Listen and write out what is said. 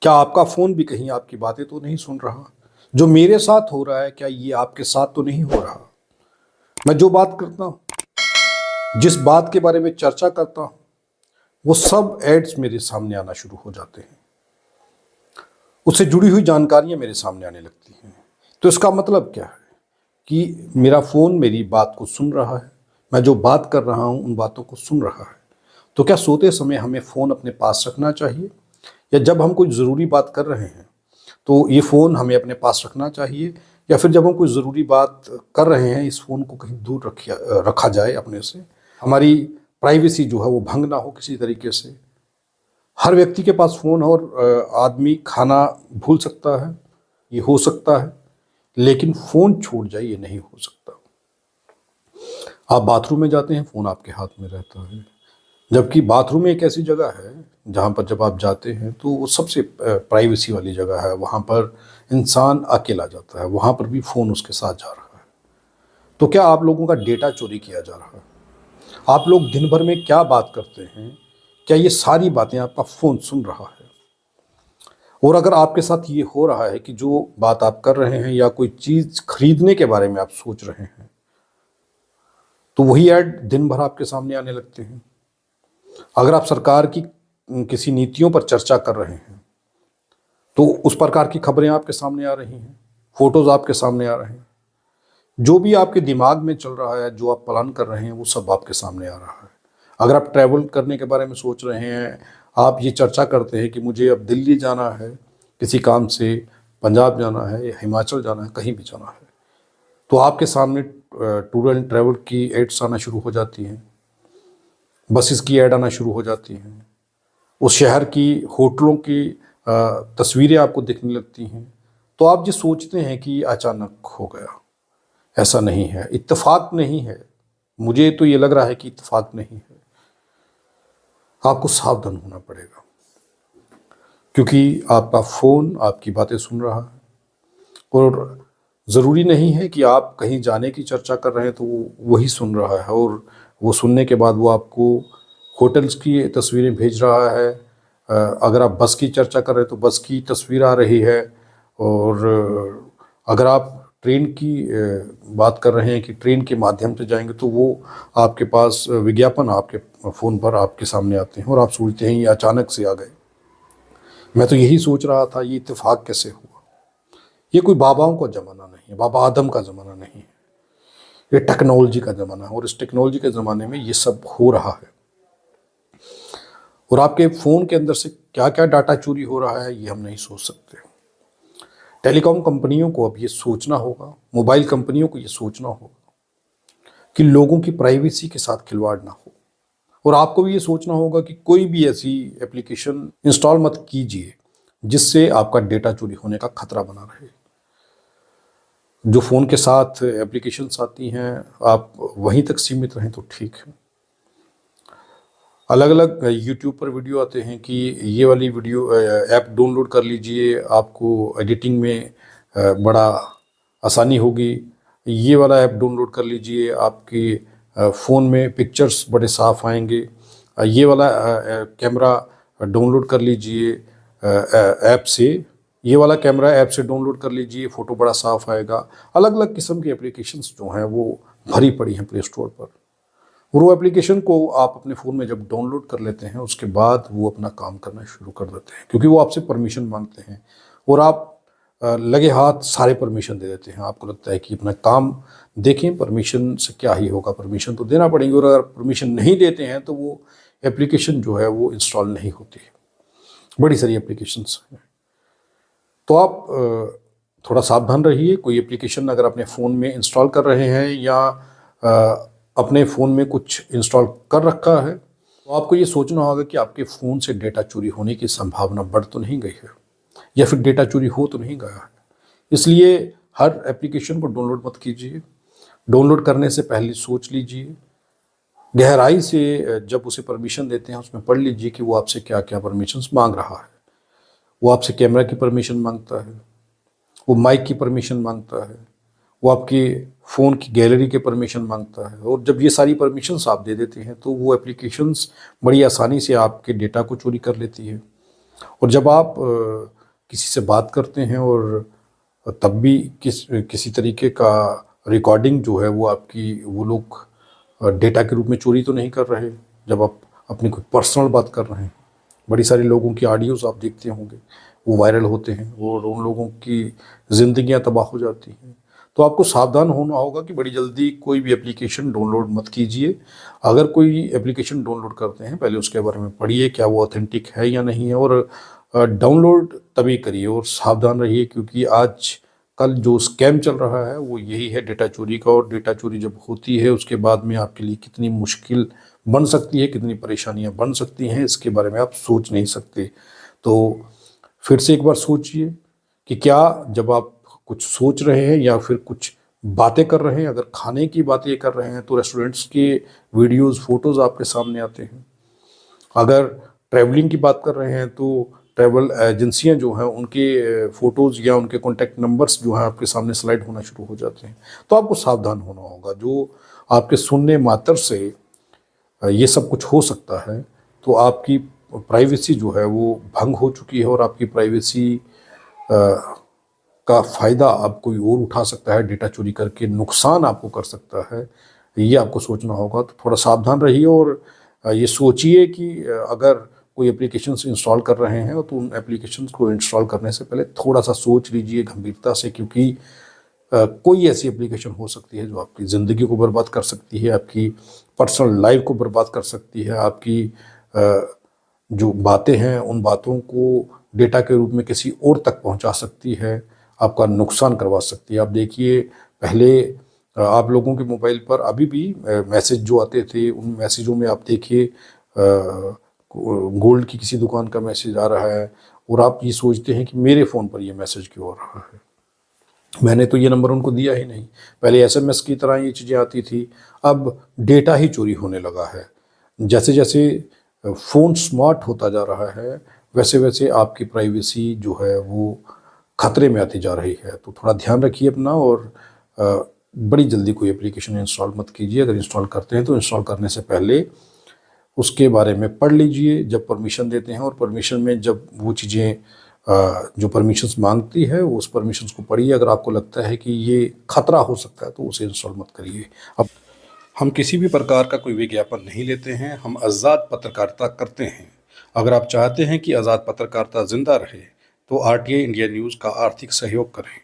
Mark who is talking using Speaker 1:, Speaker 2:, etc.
Speaker 1: क्या आपका फ़ोन भी कहीं आपकी बातें तो नहीं सुन रहा? जो मेरे साथ हो रहा है, क्या ये आपके साथ तो नहीं हो रहा? मैं जो बात करता हूँ, जिस बात के बारे में चर्चा करता हूँ, वो सब एड्स मेरे सामने आना शुरू हो जाते हैं। उससे जुड़ी हुई जानकारियाँ मेरे सामने आने लगती हैं। तो इसका मतलब क्या है कि मेरा फ़ोन मेरी बात को सुन रहा है। मैं जो बात कर रहा हूँ, उन बातों को सुन रहा है। तो क्या सोते समय हमें फ़ोन अपने पास रखना चाहिए? या जब हम कोई ज़रूरी बात कर रहे हैं, तो ये फ़ोन हमें अपने पास रखना चाहिए? या फिर जब हम कोई ज़रूरी बात कर रहे हैं, इस फ़ोन को कहीं दूर रखा जाए अपने से? हमारी प्राइवेसी जो है वो भंग ना हो किसी तरीके से। हर व्यक्ति के पास फ़ोन है और आदमी खाना भूल सकता है, ये हो सकता है, लेकिन फ़ोन छूट जाए ये नहीं हो सकता। आप बाथरूम में जाते हैं, फ़ोन आपके हाथ में रहता है। जबकि बाथरूम एक ऐसी जगह है जहाँ पर जब आप जाते हैं तो वो सबसे प्राइवेसी वाली जगह है। वहाँ पर इंसान अकेला जाता है, वहाँ पर भी फ़ोन उसके साथ जा रहा है। तो क्या आप लोगों का डेटा चोरी किया जा रहा है? आप लोग दिन भर में क्या बात करते हैं, क्या ये सारी बातें आपका फ़ोन सुन रहा है? और अगर आपके साथ ये हो रहा है कि जो बात आप कर रहे हैं या कोई चीज़ खरीदने के बारे में आप सोच रहे हैं, तो वही ऐड दिन भर आपके सामने आने लगते हैं। अगर आप सरकार की किसी नीतियों पर चर्चा कर रहे हैं, तो उस प्रकार की खबरें आपके सामने आ रही हैं, फ़ोटोज़ आपके सामने आ रहे हैं। जो भी आपके दिमाग में चल रहा है, जो आप प्लान कर रहे हैं, वो सब आपके सामने आ रहा है। अगर आप ट्रैवल करने के बारे में सोच रहे हैं, आप ये चर्चा करते हैं कि मुझे अब दिल्ली जाना है किसी काम से, पंजाब जाना है या हिमाचल जाना है, कहीं भी जाना है, तो आपके सामने टूर एंड ट्रैवल की एड्स आना शुरू हो जाती हैं, बसेस की ऐड आना शुरू हो जाती हैं, उस शहर की होटलों की तस्वीरें आपको दिखने लगती हैं। तो आप जो सोचते हैं कि अचानक हो गया, ऐसा नहीं है, इत्तेफाक नहीं है। मुझे तो ये लग रहा है कि इत्तेफाक नहीं है। आपको सावधान होना पड़ेगा, क्योंकि आपका फ़ोन आपकी बातें सुन रहा है। और ज़रूरी नहीं है कि आप कहीं जाने की चर्चा कर रहे हैं तो वो वही सुन रहा है, और वो सुनने के बाद वो आपको होटल्स की तस्वीरें भेज रहा है। अगर आप बस की चर्चा कर रहे हैं तो बस की तस्वीर आ रही है। और अगर आप ट्रेन की बात कर रहे हैं कि ट्रेन के माध्यम से जाएंगे, तो वो आपके पास विज्ञापन आपके फ़ोन पर आपके सामने आते हैं और आप सोचते हैं ये अचानक से आ गए। मैं तो यही सोच रहा था, ये इत्तेफाक कैसे हुआ? ये कोई बाबाओं का ज़माना नहीं है, बाबा आदम का ज़माना नहीं है। ये टेक्नोलॉजी का ज़माना है, और इस टेक्नोलॉजी के ज़माने में ये सब हो रहा है। और आपके फ़ोन के अंदर से क्या क्या डाटा चोरी हो रहा है, ये हम नहीं सोच सकते। टेलीकॉम कंपनियों को अब ये सोचना होगा, मोबाइल कंपनियों को ये सोचना होगा कि लोगों की प्राइवेसी के साथ खिलवाड़ ना हो। और आपको भी ये सोचना होगा कि कोई भी ऐसी एप्लीकेशन इंस्टॉल मत कीजिए जिससे आपका डेटा चोरी होने का खतरा बना रहे। जो फ़ोन के साथ एप्लीकेशंस आती हैं, आप वहीं तक सीमित रहें तो ठीक है। अलग अलग यूट्यूब पर वीडियो आते हैं कि ये वाली वीडियो ऐप डाउनलोड कर लीजिए, आपको एडिटिंग में बड़ा आसानी होगी। ये वाला ऐप डाउनलोड कर लीजिए, आपके फ़ोन में पिक्चर्स बड़े साफ़ आएंगे। ये वाला कैमरा डाउनलोड कर लीजिए ऐप से, ये वाला कैमरा ऐप से डाउनलोड कर लीजिए, फ़ोटो बड़ा साफ़ आएगा। अलग अलग किस्म की एप्लीकेशंस जो हैं वो भरी पड़ी हैं प्ले स्टोर पर। और वो एप्लीकेशन को आप अपने फ़ोन में जब डाउनलोड कर लेते हैं, उसके बाद वो अपना काम करना शुरू कर देते हैं, क्योंकि वो आपसे परमिशन मांगते हैं। और आप लगे हाथ सारे परमिशन दे देते हैं। आपको लगता है कि अपना काम देखें, परमिशन से क्या ही होगा, परमिशन तो देना पड़ेंगे। और अगर परमिशन नहीं देते हैं तो वो एप्लीकेशन जो है वो इंस्टॉल नहीं होती है। बड़ी सारी एप्लीकेशंस हैं। तो आप थोड़ा सावधान रहिए। कोई एप्लीकेशन अगर अपने फ़ोन में इंस्टॉल कर रहे हैं या अपने फ़ोन में कुछ इंस्टॉल कर रखा है, तो आपको ये सोचना होगा कि आपके फ़ोन से डेटा चोरी होने की संभावना बढ़ तो नहीं गई है, या फिर डेटा चोरी हो तो नहीं गया है। इसलिए हर एप्लीकेशन को डाउनलोड मत कीजिए। डाउनलोड करने से पहले सोच लीजिए, गहराई से जब उसे परमिशन देते हैं उसमें पढ़ लीजिए कि वो आपसे क्या क्या परमिशंस मांग रहा है। वो आपसे कैमरा की परमिशन मांगता है, वो माइक की परमिशन मांगता है, वो आपके फ़ोन की गैलरी के परमिशन मांगता है। और जब ये सारी परमिशंस आप दे देते हैं तो वो एप्लीकेशंस बड़ी आसानी से आपके डेटा को चोरी कर लेती है। और जब आप किसी से बात करते हैं और तब भी किसी तरीके का रिकॉर्डिंग जो है वो आपकी वो लोग डेटा के रूप में चोरी तो नहीं कर रहे जब आप अपनी कोई पर्सनल बात कर रहे हैं। बड़ी सारे लोगों की ऑडियोज़ आप देखते होंगे, वो वायरल होते हैं और उन लोगों की ज़िंदगियां तबाह हो जाती हैं। तो आपको सावधान होना होगा कि बड़ी जल्दी कोई भी एप्लीकेशन डाउनलोड मत कीजिए। अगर कोई एप्लीकेशन डाउनलोड करते हैं पहले उसके बारे में पढ़िए क्या वो ऑथेंटिक है या नहीं है, और डाउनलोड तभी करिए और सावधान रहिए, क्योंकि आज कल जो स्कैम चल रहा है वो यही है डेटा चोरी का। और डेटा चोरी जब होती है उसके बाद में आपके लिए कितनी मुश्किल बन सकती है, कितनी परेशानियां बन सकती हैं, इसके बारे में आप सोच नहीं सकते। तो फिर से एक बार सोचिए कि क्या जब आप कुछ सोच रहे हैं या फिर कुछ बातें कर रहे हैं, अगर खाने की बातें कर रहे हैं तो रेस्टोरेंट्स के वीडियोस फोटोज़ आपके सामने आते हैं। अगर ट्रैवलिंग की बात कर रहे हैं तो ट्रैवल एजेंसियां जो हैं उनके फ़ोटोज़ या उनके कॉन्टैक्ट नंबर्स जो हैं आपके सामने स्लाइड होना शुरू हो जाते हैं। तो आपको सावधान होना होगा। जो आपके सुनने मात्र से ये सब कुछ हो सकता है, तो आपकी प्राइवेसी जो है वो भंग हो चुकी है और आपकी प्राइवेसी का फ़ायदा अब कोई और उठा सकता है, डेटा चोरी करके नुकसान आपको कर सकता है। ये आपको सोचना होगा। तो थोड़ा सावधान रहिए और ये सोचिए कि अगर कोई एप्लीकेशंस इंस्टॉल कर रहे हैं तो उन एप्लीकेशंस को इंस्टॉल करने से पहले थोड़ा सा सोच लीजिए गंभीरता से, क्योंकि कोई ऐसी एप्लीकेशन हो सकती है जो आपकी ज़िंदगी को बर्बाद कर सकती है, आपकी पर्सनल लाइफ को बर्बाद कर सकती है, आपकी जो बातें हैं उन बातों को डेटा के रूप में किसी और तक पहुंचा सकती है, आपका नुकसान करवा सकती है। आप देखिए पहले आप लोगों के मोबाइल पर अभी भी मैसेज जो आते थे, उन मैसेजों में आप देखिए गोल्ड की किसी दुकान का मैसेज आ रहा है और आप ये सोचते हैं कि मेरे फ़ोन पर ये मैसेज क्यों आ रहा है, मैंने तो ये नंबर उनको दिया ही नहीं। पहले एसएमएस की तरह ये चीज़ें आती थी, अब डेटा ही चोरी होने लगा है। जैसे जैसे फ़ोन स्मार्ट होता जा रहा है वैसे वैसे आपकी प्राइवेसी जो है वो खतरे में आती जा रही है। तो थोड़ा ध्यान रखिए अपना और बड़ी जल्दी कोई एप्लीकेशन इंस्टॉल मत कीजिए। अगर इंस्टॉल करते हैं तो इंस्टॉल करने से पहले उसके बारे में पढ़ लीजिए जब परमिशन देते हैं, और परमिशन में जब वो चीज़ें जो परमिशंस मांगती है उस परमिशंस को पढ़िए। अगर आपको लगता है कि ये खतरा हो सकता है तो उसे इंस्टॉल मत करिए। अब हम किसी भी प्रकार का कोई विज्ञापन नहीं लेते हैं, हम आज़ाद पत्रकारिता करते हैं। अगर आप चाहते हैं कि आज़ाद पत्रकारिता जिंदा रहे तो आरटीआई इंडिया न्यूज़ का आर्थिक सहयोग करें।